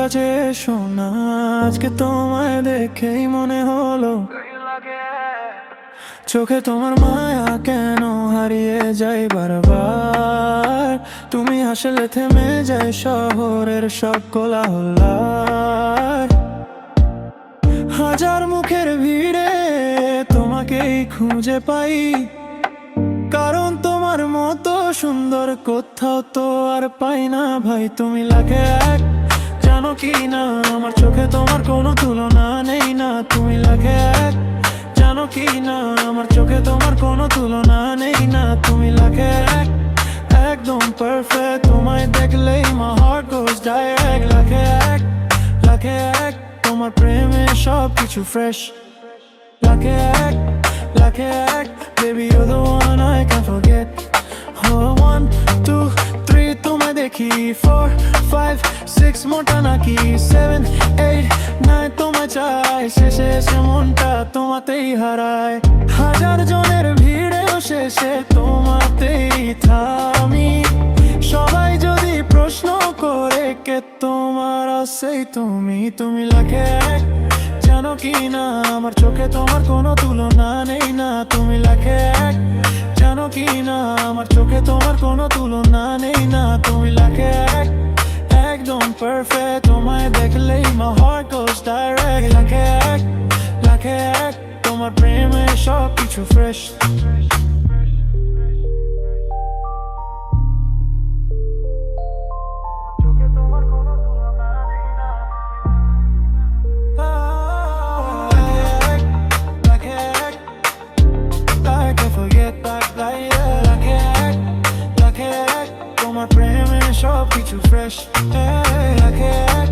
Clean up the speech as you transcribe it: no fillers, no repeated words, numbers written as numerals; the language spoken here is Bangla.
কাছে শোনা, আজকে তোমায় দেখেই মনে হলো চোখে তোমার মায়া কেন হারিয়ে যায় বারবার। তুমি হাসলে থেমে যায় শহরের সব কোলাহল। হাজার মুখের ভিড়ে তোমাকেই খুঁজে পাই, কারণ তোমার মতো সুন্দর কোথাও তো আর পাই না ভাই। তুমি লাখে এক, জানো কি না আমার চোখে তোমার কোনো তুলনা নেই না। তুমি লাখে এক, জানো কি না আমার চোখে তোমার কোনো তুলনা নেই না। তুমি লাখে এক, একদম পারফেক্ট, তোমায় দেখলেই my heart goes direct। লাখে এক, লাখে এক, তোমার প্রেমে সব কিছু ফ্রেশ। লাখে এক, লাখে এক, baby you're the one I can't forget। Oh 1 2 3 তোমায় দেখি, 4 5 6 মোটা নাকি, 7 8 9 তোমায় চাই, শেষে এসে মনটা তোমাতেই হারায়। হাজার জনের ভিড়েও শেষে তোমাতেই থামি। সবাই যদি প্রশ্ন করে কে তোমার, সেই তুমি। তুমি লাখে এক, জানো কি না আমার চোখে তোমার কোনো তুলনা নেই না। তুমি লাখে এক, জানো কি না আমার চোখে তোমার কোনো তুলনা নেই না। তুমি লাখে এক, একদম পারফেক্ট, তোমায় দেখলেই my heart goes direct। লাখে এক, লাখে এক, তোমার প্রেমে সব কিছু ফ্রেশ। তোমার প্রেমে সব কিছু ফ্রেশ। লাখে এক,